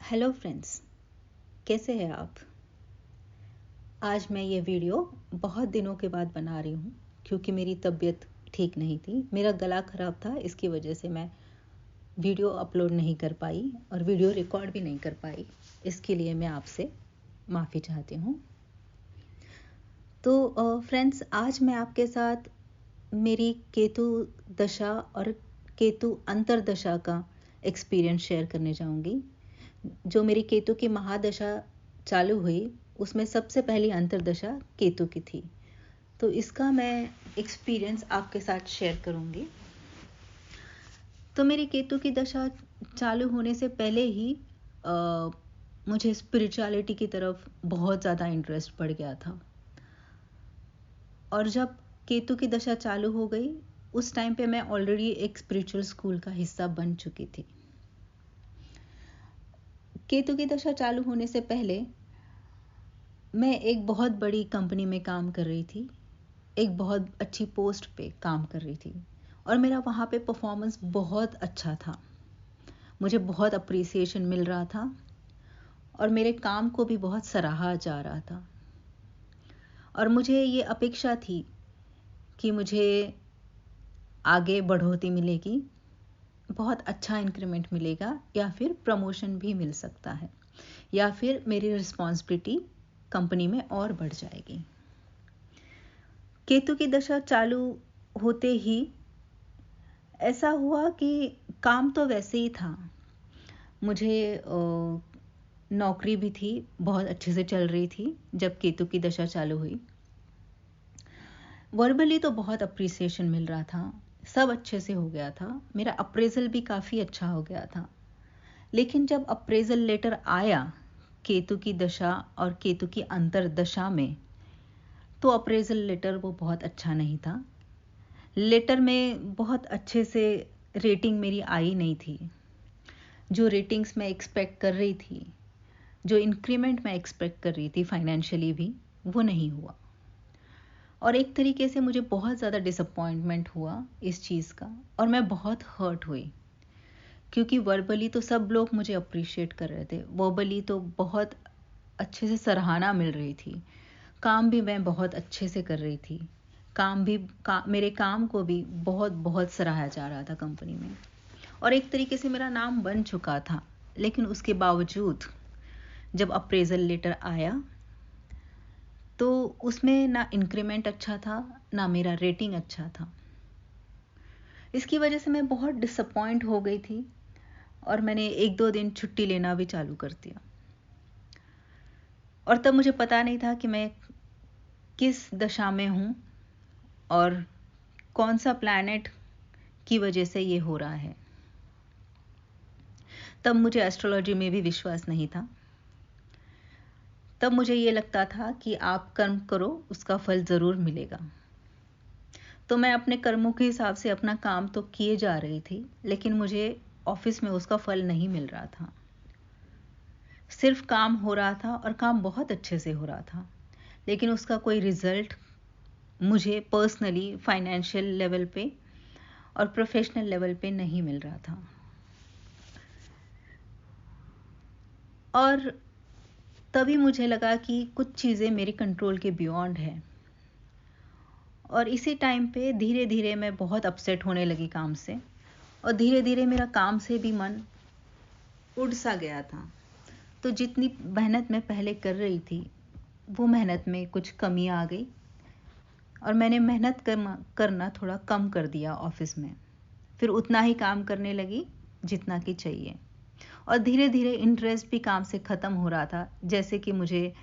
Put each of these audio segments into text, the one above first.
Hello friends, कैसे हैं आप। आज मैं ये वीडियो बहुत दिनों के बाद बना रही हूँ क्योंकि मेरी तबीयत ठीक नहीं थी। मेरा गला ख़राब था, इसकी वजह से मैं वीडियो अपलोड नहीं कर पाई और वीडियो रिकॉर्ड भी नहीं कर पाई। इसके लिए मैं आपसे माफ़ी चाहती हूँ। तो फ्रेंड्स, आज मैं आपके साथ मेरी केतु दशा और केतु अंतर्दशा का एक्सपीरियंस शेयर करने जाऊँगी। जो मेरी केतु की महादशा चालू हुई उसमें सबसे पहली अंतर्दशा केतु की थी, तो इसका मैं एक्सपीरियंस आपके साथ शेयर करूंगी। तो मेरी केतु की दशा चालू होने से पहले ही मुझे स्पिरिचुअलिटी की तरफ बहुत ज़्यादा इंटरेस्ट बढ़ गया था। और जब केतु की दशा चालू हो गई उस टाइम पे मैं ऑलरेडी एक स्पिरिचुअल स्कूल का हिस्सा बन चुकी थी। केतु की दशा चालू होने से पहले मैं एक बहुत बड़ी कंपनी में काम कर रही थी, एक बहुत अच्छी पोस्ट पे काम कर रही थी और मेरा वहाँ पे परफॉर्मेंस बहुत अच्छा था। मुझे बहुत अप्रिसिएशन मिल रहा था और मेरे काम को भी बहुत सराहा जा रहा था और मुझे ये अपेक्षा थी कि मुझे आगे बढ़ोतरी मिलेगी, बहुत अच्छा इंक्रीमेंट मिलेगा या फिर प्रमोशन भी मिल सकता है या फिर मेरी रिस्पॉन्सिबिलिटी कंपनी में और बढ़ जाएगी। केतु की दशा चालू होते ही ऐसा हुआ कि काम तो वैसे ही था, मुझे नौकरी भी थी, बहुत अच्छे से चल रही थी। जब केतु की दशा चालू हुई वर्बली तो बहुत अप्रिसिएशन मिल रहा था, सब अच्छे से हो गया था, मेरा अप्रेजल भी काफ़ी अच्छा हो गया था। लेकिन जब अप्रेजल लेटर आया केतु की दशा और केतु की अंतर्दशा में, तो अप्रेजल लेटर वो बहुत अच्छा नहीं था। लेटर में बहुत अच्छे से रेटिंग मेरी आई नहीं थी। जो रेटिंग्स मैं एक्सपेक्ट कर रही थी, जो इंक्रीमेंट मैं एक्सपेक्ट कर रही थी फाइनेंशियली भी, वो नहीं हुआ। और एक तरीके से मुझे बहुत ज़्यादा डिसअपॉइंटमेंट हुआ इस चीज़ का और मैं बहुत हर्ट हुई क्योंकि वर्बली तो सब लोग मुझे अप्रिशिएट कर रहे थे, वर्बली तो बहुत अच्छे से सराहना मिल रही थी, काम भी मैं बहुत अच्छे से कर रही थी, मेरे काम को भी बहुत बहुत सराहा जा रहा था कंपनी में और एक तरीके से मेरा नाम बन चुका था। लेकिन उसके बावजूद जब अप्रेजल लेटर आया तो उसमें ना इंक्रीमेंट अच्छा था ना मेरा रेटिंग अच्छा था। इसकी वजह से मैं बहुत डिसअपॉइंट हो गई थी और मैंने 1-2 दिन छुट्टी लेना भी चालू कर दिया। और तब मुझे पता नहीं था कि मैं किस दशा में हूँ और कौन सा प्लैनेट की वजह से ये हो रहा है। तब मुझे एस्ट्रोलॉजी में भी विश्वास नहीं था। तब मुझे ये लगता था कि आप कर्म करो, उसका फल ज़रूर मिलेगा। तो मैं अपने कर्मों के हिसाब से अपना काम तो किए जा रही थी, लेकिन मुझे ऑफिस में उसका फल नहीं मिल रहा था। सिर्फ काम हो रहा था और काम बहुत अच्छे से हो रहा था, लेकिन उसका कोई रिजल्ट मुझे पर्सनली फाइनेंशियल लेवल पे और प्रोफेशनल लेवल पे नहीं मिल रहा था। और तभी मुझे लगा कि कुछ चीज़ें मेरे कंट्रोल के बियॉन्ड है और इसी टाइम पे धीरे धीरे मैं बहुत अपसेट होने लगी काम से और धीरे धीरे मेरा काम से भी मन उड़ सा गया था। तो जितनी मेहनत मैं पहले कर रही थी वो मेहनत में कुछ कमी आ गई और मैंने मेहनत करना थोड़ा कम कर दिया ऑफिस में। फिर उतना ही काम करने लगी जितना कि चाहिए और धीरे धीरे इंटरेस्ट भी काम से ख़त्म हो रहा था, जैसे कि मुझे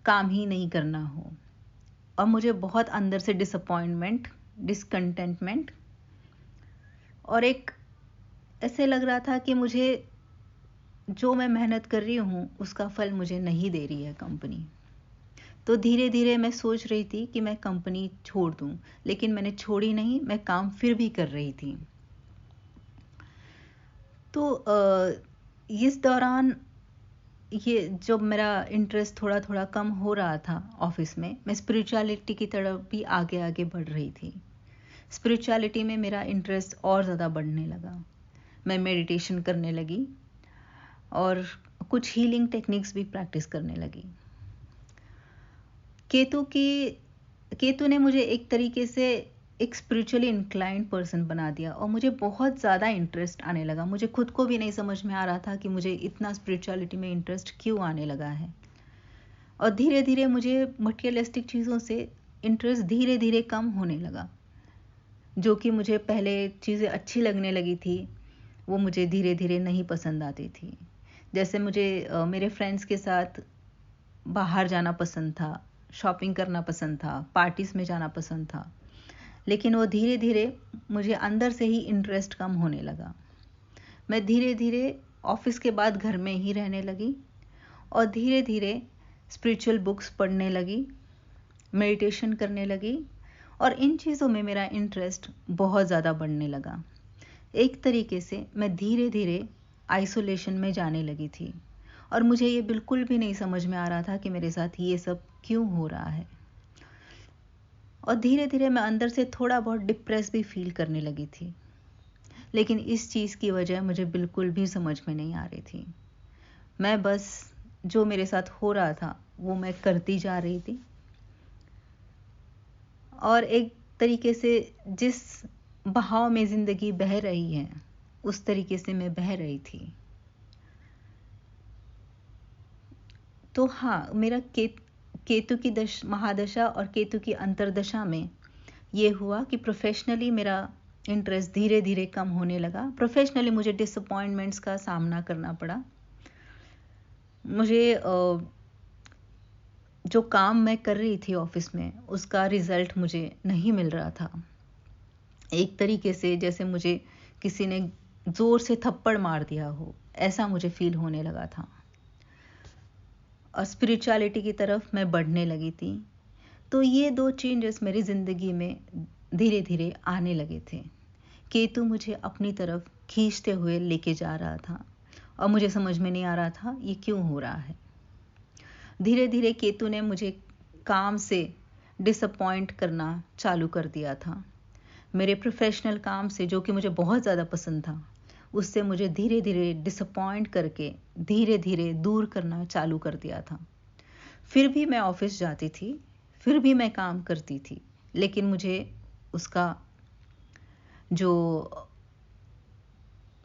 काम ही नहीं करना हो और मुझे बहुत अंदर से डिसअपॉइंटमेंट, डिसकंटेंटमेंट और एक ऐसे लग रहा था कि मुझे जो मैं मेहनत कर रही हूँ उसका फल मुझे नहीं दे रही है कंपनी। तो धीरे धीरे मैं सोच रही थी कि मैं कंपनी छोड़ दूँ, लेकिन मैंने छोड़ी नहीं, मैं काम फिर भी कर रही थी। तो इस दौरान ये जो मेरा इंटरेस्ट थोड़ा थोड़ा कम हो रहा था ऑफिस में, मैं स्पिरिचुअलिटी की तरफ भी आगे आगे बढ़ रही थी। स्पिरिचुअलिटी में मेरा इंटरेस्ट और ज़्यादा बढ़ने लगा। मैं मेडिटेशन करने लगी, और कुछ हीलिंग टेक्निक्स भी प्रैक्टिस करने लगी। केतु ने मुझे एक तरीके से एक स्पिरिचुअली इंक्लाइंड पर्सन बना दिया और मुझे बहुत ज़्यादा इंटरेस्ट आने लगा। मुझे खुद को भी नहीं समझ में आ रहा था कि मुझे इतना स्पिरिचुअलिटी में इंटरेस्ट क्यों आने लगा है। और धीरे धीरे मुझे मटेरियलिस्टिक चीज़ों से इंटरेस्ट धीरे धीरे कम होने लगा। जो कि मुझे पहले चीज़ें अच्छी लगने लगी थी, वो मुझे धीरे धीरे नहीं पसंद आती थी। जैसे मुझे मेरे फ्रेंड्स के साथ बाहर जाना पसंद था, शॉपिंग करना पसंद था, पार्टीज़ में जाना पसंद था, लेकिन वो धीरे धीरे मुझे अंदर से ही इंटरेस्ट कम होने लगा। मैं धीरे धीरे ऑफिस के बाद घर में ही रहने लगी और धीरे धीरे स्पिरिचुअल बुक्स पढ़ने लगी, मेडिटेशन करने लगी और इन चीज़ों में मेरा इंटरेस्ट बहुत ज़्यादा बढ़ने लगा। एक तरीके से मैं धीरे धीरे आइसोलेशन में जाने लगी थी और मुझे ये बिल्कुल भी नहीं समझ में आ रहा था कि मेरे साथ ये सब क्यों हो रहा है। और धीरे धीरे मैं अंदर से थोड़ा बहुत डिप्रेस भी फील करने लगी थी, लेकिन इस चीज़ की वजह मुझे बिल्कुल भी समझ में नहीं आ रही थी। मैं बस जो मेरे साथ हो रहा था वो मैं करती जा रही थी और एक तरीके से जिस बहाव में ज़िंदगी बह रही है उस तरीके से मैं बह रही थी। तो हाँ, मेरा केतु की महादशा और केतु की अंतर्दशा में ये हुआ कि प्रोफेशनली मेरा इंटरेस्ट धीरे धीरे कम होने लगा। प्रोफेशनली मुझे डिसअपॉइंटमेंट्स का सामना करना पड़ा। मुझे जो काम मैं कर रही थी ऑफिस में उसका रिजल्ट मुझे नहीं मिल रहा था। एक तरीके से जैसे मुझे किसी ने जोर से थप्पड़ मार दिया हो, ऐसा मुझे फील होने लगा था। और स्पिरिचुअलिटी की तरफ मैं बढ़ने लगी थी। तो ये दो चेंजेस मेरी ज़िंदगी में धीरे धीरे आने लगे थे। केतु मुझे अपनी तरफ खींचते हुए लेके जा रहा था और मुझे समझ में नहीं आ रहा था ये क्यों हो रहा है। धीरे धीरे केतु ने मुझे काम से डिसअपॉइंट करना चालू कर दिया था। मेरे प्रोफेशनल काम से, जो कि मुझे बहुत ज़्यादा पसंद था, उससे मुझे धीरे धीरे डिसअपॉइंट करके धीरे धीरे दूर करना चालू कर दिया था। फिर भी मैं ऑफिस जाती थी, फिर भी मैं काम करती थी, लेकिन मुझे उसका जो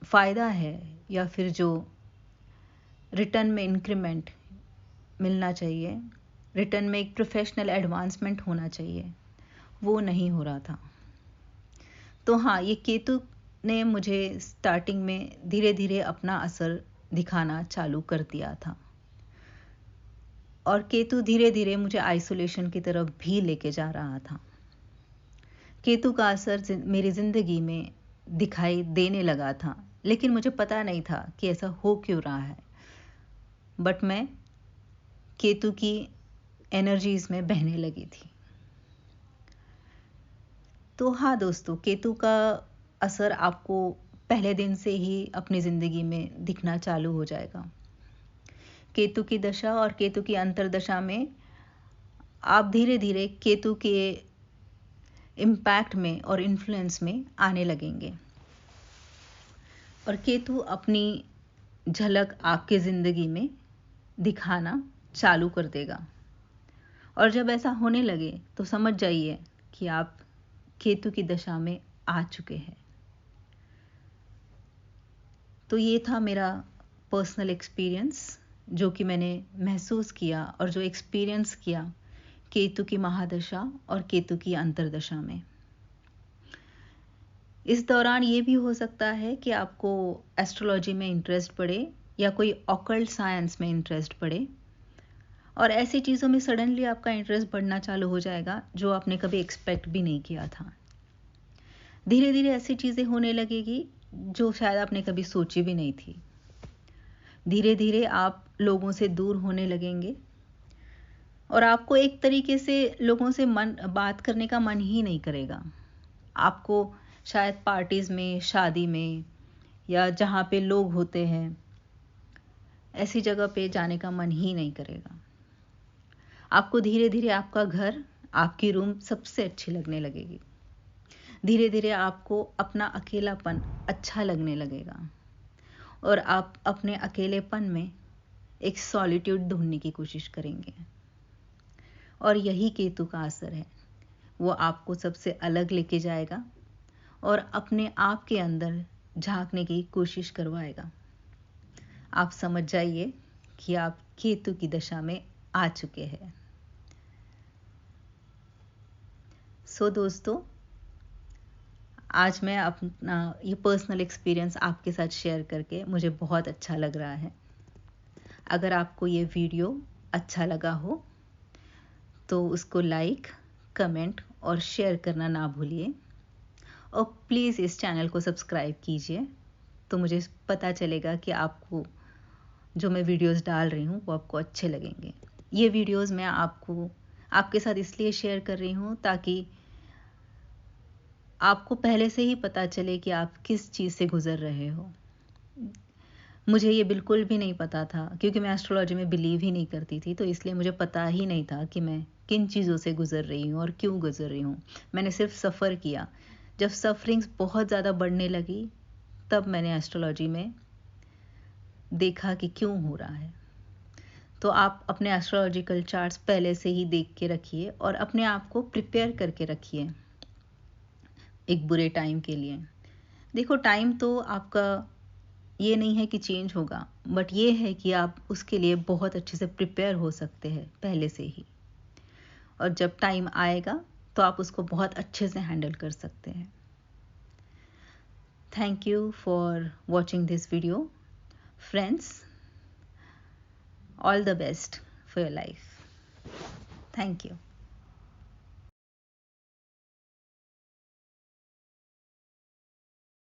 फ़ायदा है या फिर जो रिटर्न में इंक्रीमेंट मिलना चाहिए, रिटर्न में एक प्रोफेशनल एडवांसमेंट होना चाहिए, वो नहीं हो रहा था। तो हाँ, ये केतु ने मुझे स्टार्टिंग में धीरे धीरे अपना असर दिखाना चालू कर दिया था और केतु धीरे धीरे मुझे आइसोलेशन की तरफ भी लेके जा रहा था। केतु का असर मेरी ज़िंदगी में दिखाई देने लगा था, लेकिन मुझे पता नहीं था कि ऐसा हो क्यों रहा है। बट मैं केतु की एनर्जीज में बहने लगी थी। तो हाँ दोस्तों, केतु का असर आपको पहले दिन से ही अपनी ज़िंदगी में दिखना चालू हो जाएगा। केतु की दशा और केतु की अंतर्दशा में आप धीरे धीरे केतु के इम्पैक्ट में और इन्फ्लुएंस में आने लगेंगे और केतु अपनी झलक आपके ज़िंदगी में दिखाना चालू कर देगा। और जब ऐसा होने लगे तो समझ जाइए कि आप केतु की दशा में आ चुके हैं। तो ये था मेरा पर्सनल एक्सपीरियंस, जो कि मैंने महसूस किया और जो एक्सपीरियंस किया केतु की महादशा और केतु की अंतर्दशा में। इस दौरान ये भी हो सकता है कि आपको एस्ट्रोलॉजी में इंटरेस्ट पड़े या कोई ऑकल्ट साइंस में इंटरेस्ट पड़े और ऐसी चीज़ों में सडनली आपका इंटरेस्ट बढ़ना चालू हो जाएगा जो आपने कभी एक्सपेक्ट भी नहीं किया था। धीरे धीरे ऐसी चीज़ें होने लगेगी जो शायद आपने कभी सोची भी नहीं थी। धीरे धीरे आप लोगों से दूर होने लगेंगे और आपको एक तरीके से लोगों से बात करने का मन ही नहीं करेगा। आपको शायद पार्टीज़ में, शादी में या जहाँ पे लोग होते हैं, ऐसी जगह पे जाने का मन ही नहीं करेगा। आपको धीरे धीरे आपका घर, आपकी रूम सबसे अच्छी लगने लगेगी। धीरे धीरे आपको अपना अकेलापन अच्छा लगने लगेगा और आप अपने अकेलेपन में एक सॉलिट्यूड ढूंढने की कोशिश करेंगे। और यही केतु का असर है, वो आपको सबसे अलग लेके जाएगा और अपने आप के अंदर झांकने की कोशिश करवाएगा। आप समझ जाइए कि आप केतु की दशा में आ चुके हैं। सो दोस्तों, आज मैं अपना ये पर्सनल एक्सपीरियंस आपके साथ शेयर करके मुझे बहुत अच्छा लग रहा है। अगर आपको ये वीडियो अच्छा लगा हो तो उसको लाइक, कमेंट और शेयर करना ना भूलिए। और प्लीज़ इस चैनल को सब्सक्राइब कीजिए, तो मुझे पता चलेगा कि आपको जो मैं वीडियोस डाल रही हूँ वो आपको अच्छे लगेंगे। ये वीडियोस मैं आपके साथ इसलिए शेयर कर रही हूँ ताकि आपको पहले से ही पता चले कि आप किस चीज़ से गुजर रहे हो। मुझे ये बिल्कुल भी नहीं पता था, क्योंकि मैं एस्ट्रोलॉजी में बिलीव ही नहीं करती थी, तो इसलिए मुझे पता ही नहीं था कि मैं किन चीज़ों से गुजर रही हूँ और क्यों गुजर रही हूँ। मैंने सिर्फ सफ़र किया। जब सफरिंग्स बहुत ज़्यादा बढ़ने लगी तब मैंने एस्ट्रोलॉजी में देखा कि क्यों हो रहा है। तो आप अपने एस्ट्रोलॉजिकल चार्ट्स पहले से ही देख के रखिए और अपने आप को प्रिपेयर करके रखिए एक बुरे टाइम के लिए। देखो, टाइम तो आपका ये नहीं है कि चेंज होगा, बट ये है कि आप उसके लिए बहुत अच्छे से प्रिपेयर हो सकते हैं पहले से ही, और जब टाइम आएगा तो आप उसको बहुत अच्छे से हैंडल कर सकते हैं। Thank you for watching this video friends. All the best for your life. Thank you.